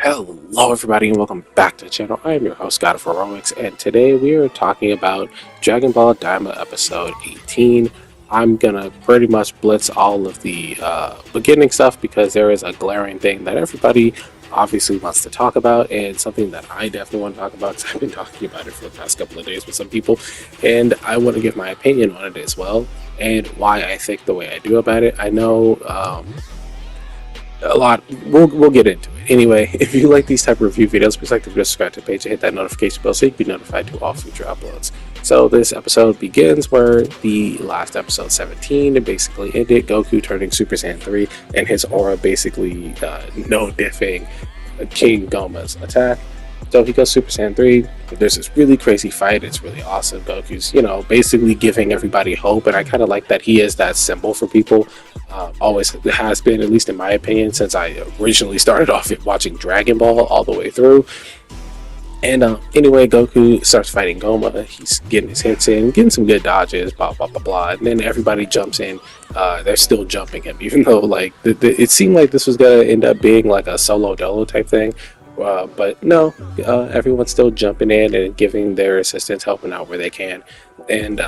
Hello everybody and welcome back to the channel. I am your host God of Heroics, and today we are talking about Dragon Ball Daima episode 18. I'm gonna pretty much blitz all of the beginning stuff because there is a glaring thing that everybody obviously wants to talk about, and something that I definitely want to talk about because I've been talking about it for the past couple of days with some people, and I want to give my opinion on it as well and why I think the way I do about it. I know a lot. We'll get into it. Anyway, if you like these type of review videos, please like to subscribe to the page and hit that notification bell so you can be notified to all future uploads. So this episode begins where the last episode 17 basically ended, Goku turning Super Saiyan 3 and his aura basically no diffing King Goma's attack. So he goes Super Saiyan 3. There's this really crazy fight. It's really awesome. Goku's, basically giving everybody hope. And I kind of like that he is that symbol for people. Always has been, at least in my opinion, since I originally started off watching Dragon Ball all the way through. And anyway, Goku starts fighting Goma. He's getting his hits in, getting some good dodges, blah, blah, blah, blah. And then everybody jumps in. They're still jumping him, even though it seemed like this was going to end up being like a solo dolo type thing. But no, everyone's still jumping in and giving their assistance, helping out where they can. And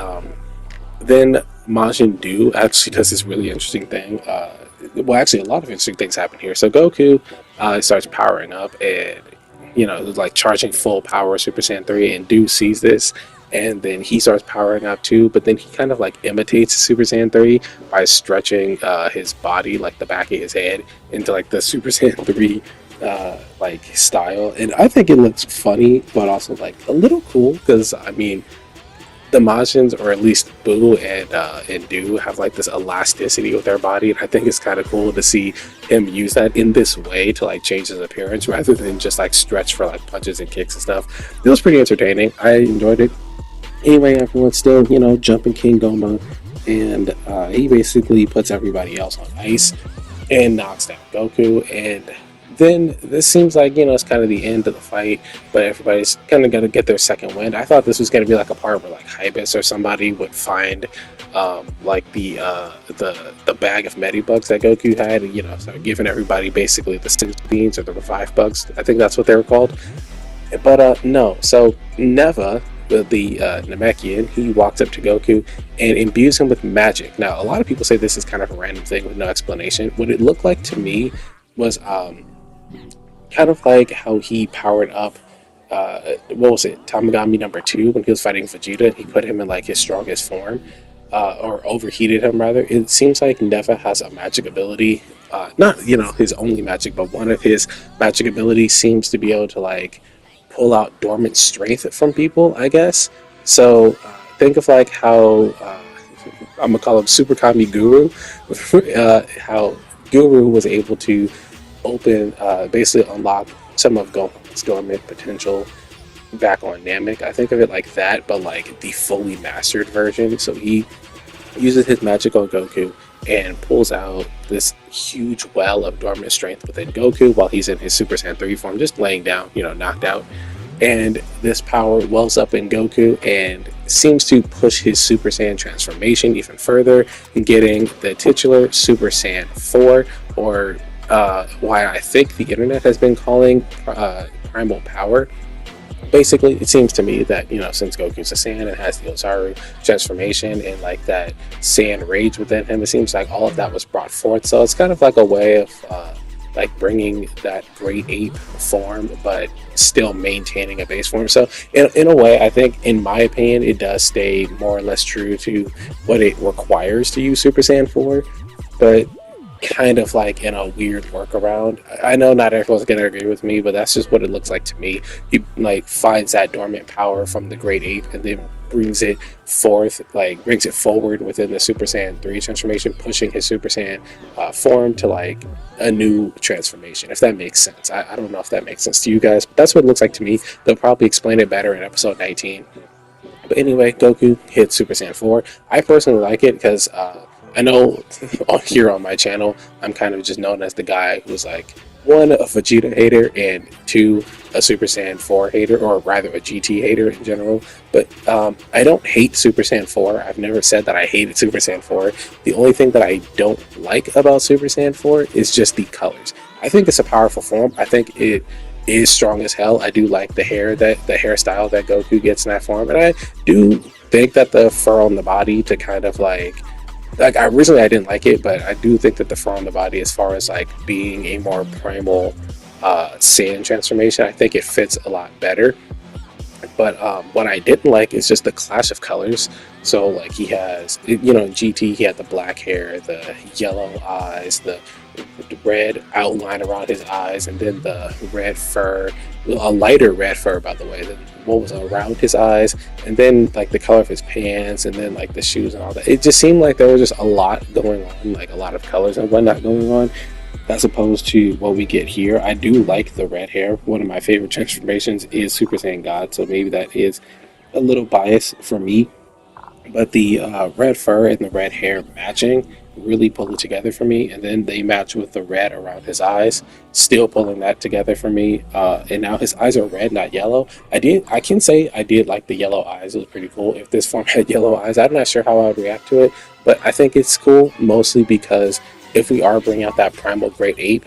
then Majin Buu actually does this really interesting thing. Actually, a lot of interesting things happen here. So Goku starts powering up and, like charging full power Super Saiyan 3, and Buu sees this. And then he starts powering up too, but then he kind of like imitates Super Saiyan 3 by stretching his body, like the back of his head, into like the Super Saiyan 3 style. And I think it looks funny, but also like a little cool, because I mean, the Majins, or at least Buu and Buu, have like this elasticity with their body, and I think it's kind of cool to see him use that in this way to like change his appearance rather than just like stretch for like punches and kicks and stuff. It was pretty entertaining. I enjoyed it. Anyway, everyone's still jumping King Goma, and he basically puts everybody else on ice and knocks down Goku. And then this seems like it's kind of the end of the fight, but everybody's kind of gonna get their second wind. I thought this was gonna be like a part where like Hybis or somebody would find like the bag of Medibugs that Goku had, and start giving everybody basically the Sins Beans or the Revive Bugs. I think that's what they were called. But no. So Neva, the Namekian, he walks up to Goku and imbues him with magic. Now, a lot of people say this is kind of a random thing with no explanation. What it looked like to me was kind of like how he powered up Tamagami number 2 when he was fighting Vegeta. He put him in like his strongest form, or overheated him rather. It seems like Neva has a magic ability, not his only magic, but one of his magic abilities seems to be able to like pull out dormant strength from people, I guess. So think of like how I'm gonna call him Super Kami Guru, how Guru was able to basically unlock some of Gohan's dormant potential back on Namek. I think of it like that, but like the fully mastered version. So he uses his magic on Goku and pulls out this huge well of dormant strength within Goku while he's in his Super Saiyan 3 form, just laying down, knocked out. And this power wells up in Goku and seems to push his Super Saiyan transformation even further, getting the titular Super Saiyan 4, or why I think the internet has been calling primal power. Basically, it seems to me that since Goku's a Saiyan and has the Ozaru transformation and like that Saiyan rage within him, it seems like all of that was brought forth. So it's kind of like a way of like bringing that great ape form, but still maintaining a base form. So in a way, I think, in my opinion, it does stay more or less true to what it requires to use Super Saiyan 4, but kind of like in a weird workaround. I know not everyone's gonna agree with me, but that's just what it looks like to me. He like finds that dormant power from the great ape and then brings it forward within the Super Saiyan 3 transformation, pushing his Super Saiyan form to like a new transformation, if that makes sense. I don't know if that makes sense to you guys, but that's what it looks like to me. They'll probably explain it better in episode 19. But anyway, Goku hits Super Saiyan 4. I personally like it because I know here on my channel, I'm kind of just known as the guy who's like, 1, a Vegeta hater, and 2, a Super Saiyan 4 hater, or rather a GT hater in general. But I don't hate Super Saiyan 4. I've never said that I hated Super Saiyan 4. The only thing that I don't like about Super Saiyan 4 is just the colors. I think it's a powerful form. I think it is strong as hell. I do like the hairstyle that Goku gets in that form, and I do think that the fur on the body to kind of like I originally I didn't like it, but I do think that the fur on the body, as far as like being a more primal Saiyan transformation, I think it fits a lot better. But what I didn't like is just the clash of colors. So like he has, you know, in GT he had the black hair, the yellow eyes, the red outline around his eyes, and then the red fur, a lighter red fur, by the way, than what was around his eyes, and then like the color of his pants, and then like the shoes and all that. It just seemed like there was just a lot going on, like a lot of colors and whatnot going on, as opposed to what we get here. I do like the red hair. One of my favorite transformations is Super Saiyan God, so maybe that is a little bias for me. But the red fur and the red hair matching really pull it together for me, and then they match with the red around his eyes, still pulling that together for me. And now his eyes are red, not yellow. I can say I did like the yellow eyes. It was pretty cool. If this form had yellow eyes, I'm not sure how I would react to it, but I think it's cool, mostly because if we are bringing out that primal great ape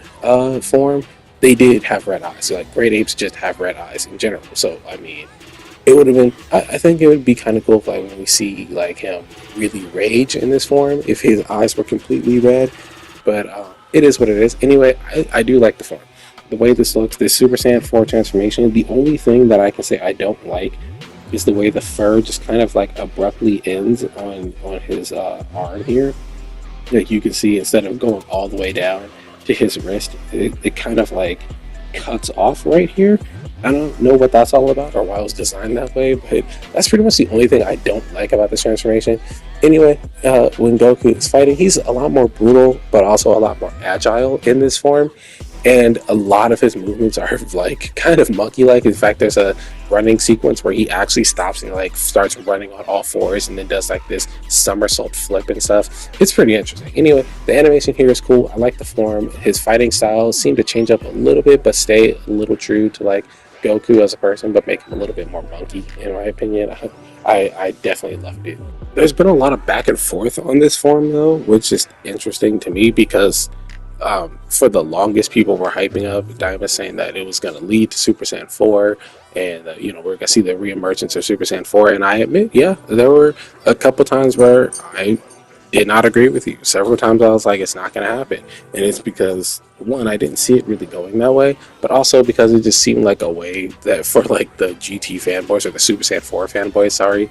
form, they did have red eyes. So like great apes just have red eyes in general. So I mean, it would have been. I think it would be kind of cool if, like, when we see like him really rage in this form, if his eyes were completely red. But it is what it is. Anyway, I do like the form. The way this looks, this Super Saiyan 4 transformation. The only thing that I can say I don't like is the way the fur just kind of like abruptly ends on his arm here. Like you can see, instead of going all the way down to his wrist, it kind of like cuts off right here. I don't know what that's all about or why it was designed that way, but that's pretty much the only thing I don't like about this transformation. Anyway, when Goku is fighting, he's a lot more brutal, but also a lot more agile in this form. And a lot of his movements are like kind of monkey-like. In fact, there's a running sequence where he actually stops and like starts running on all fours and then does like this somersault flip and stuff. It's pretty interesting. Anyway, the animation here is cool. I like the form. His fighting styles seem to change up a little bit, but stay a little true to like Goku as a person, but make him a little bit more monkey, in my opinion. I definitely loved it. There's been a lot of back and forth on this form though, which is interesting to me because for the longest people were hyping up Daima, saying that it was going to lead to Super Saiyan 4 and you know, we're going to see the reemergence of Super Saiyan 4. And I admit, yeah, there were a couple times where I did not agree with you. Several times I was like, it's not going to happen. And it's because, one, I didn't see it really going that way, but also because it just seemed like a way that for like the GT fanboys or the Super Saiyan 4 fanboys, sorry,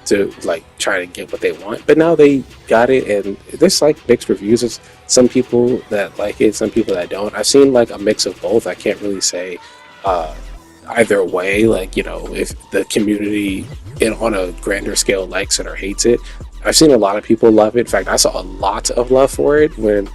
to like try to get what they want. But now they got it, and there's like mixed reviews. There's some people that like it, some people that don't. I've seen like a mix of both. I can't really say either way, like, you know, if the community on a grander scale likes it or hates it. I've seen a lot of people love it. In fact, I saw a lot of love for it when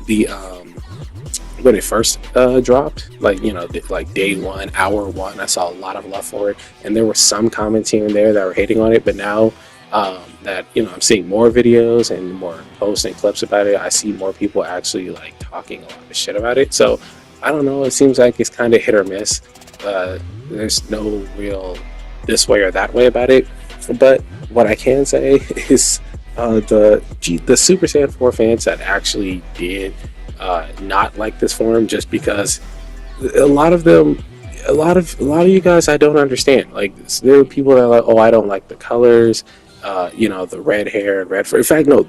it first dropped, like, you know, like day one, hour one. I saw a lot of love for it, and there were some comments here and there that were hating on it. But now that, you know, I'm seeing more videos and more posts and clips about it, I see more people actually like talking a lot of shit about it. So I don't know, it seems like it's kind of hit or miss. There's no real this way or that way about it. But what I can say is the Super Saiyan 4 fans that actually did not like this form, just because a lot of you guys I don't understand. Like, there are people that are like, oh, I don't like the colors, you know, the red hair and red fur. In fact, no,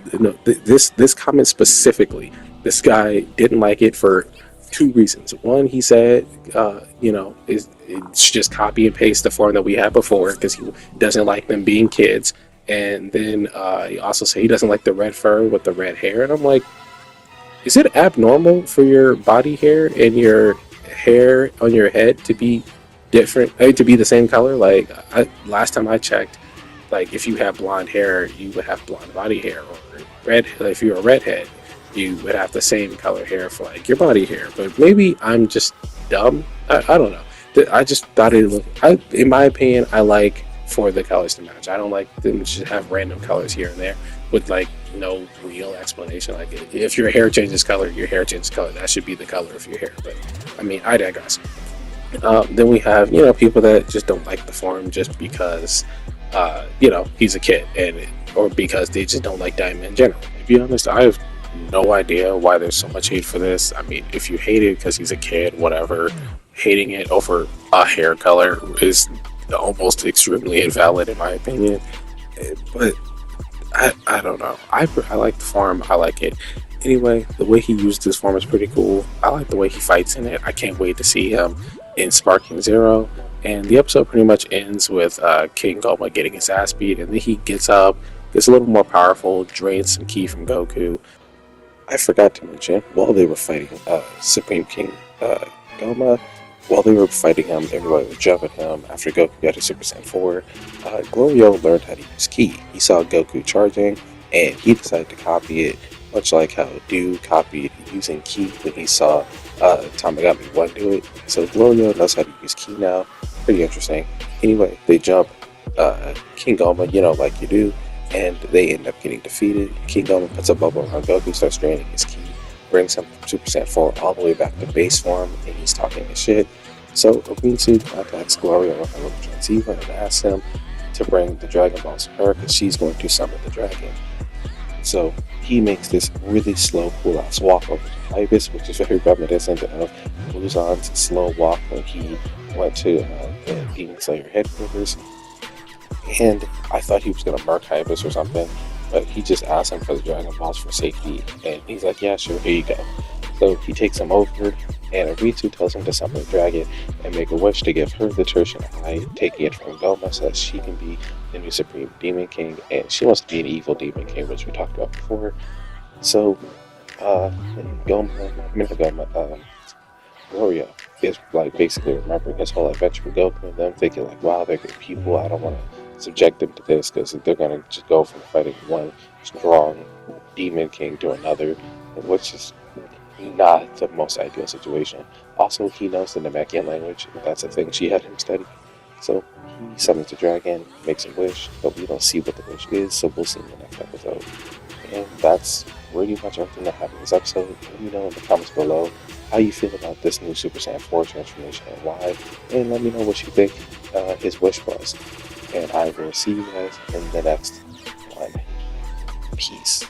this comment specifically, this guy didn't like it for two reasons. One, he said, you know, it's just copy and paste the form that we had before because he doesn't like them being kids. And then he also said he doesn't like the red fur with the red hair. And I'm like, is it abnormal for your body hair and your hair on your head to be different, to be the same color? Like, last time I checked, like, if you have blonde hair, you would have blonde body hair, or red. If you're a redhead, you would have the same color hair for like your body hair. But maybe I'm just dumb. I don't know. I just thought it looked. In my opinion, I like for the colors to match. I don't like them to just have random colors here and there with like no real explanation. Like, if your hair changes color, your hair changes color. That should be the color of your hair. But I mean, I digress. Then we have, you know, people that just don't like the form just because, you know, he's a kid, or because they just don't like Daima in general. To be honest, I've no idea why there's so much hate for this. I mean, if you hate it because he's a kid, whatever. Hating it over a hair color is almost extremely invalid in my opinion. But I don't know. I like the farm. I like it. Anyway, the way he used this form is pretty cool. I like the way he fights in it. I can't wait to see him in Sparking Zero. And the episode pretty much ends with King Goma getting his ass beat, and then he gets up, gets a little more powerful, drains some ki from Goku. I forgot to mention, while they were fighting Supreme King Goma, while they were fighting him, everybody was jumping him. After Goku got his Super Saiyan 4, Glorio learned how to use ki. He saw Goku charging, and he decided to copy it, much like how Do copied using ki when he saw Tamagami 1 do it. So Glorio knows how to use ki now. Pretty interesting. Anyway, they jump King Goma, like you do, and they end up getting defeated. King Goma puts a bubble around Goku, starts draining his ki, brings him from Super Saiyan 4 all the way back to base form, and he's talking his shit. So Rinsu contacts Glorio on Transceiver and asks him to bring the Dragon Balls to her because she's going to summon the dragon. So he makes this really slow, cool-ass walk over to Ibis, which is very reminiscent of Muzan's slow walk when he went to the Demon Slayer headquarters. And I thought he was going to murk Ibis or something, but he just asked him for the Dragon Balls for safety, and he's like, yeah, sure, here you go. So he takes him over, and Aritsu tells him to summon the dragon and make a wish to give her the Tertian Eye, taking it from Goma so that she can be the new Supreme Demon King, and she wants to be an evil Demon King, which we talked about before. So, Glorio is like basically remembering his whole adventure with Goku and them, thinking like, wow, they're good people, I don't want to subject them to this because they're going to just go from fighting one strong Demon King to another, which is not the most ideal situation. Also, he knows the Namekian language. That's a thing she had him study. So he summons the dragon, makes a wish, but we don't see what the wish is, so we'll see in the next episode. And that's pretty much everything that happened in this episode. Let me know in the comments below how you feel about this new Super Saiyan 4 transformation and why. And let me know what you think his wish was. And I will see you guys in the next one. Peace.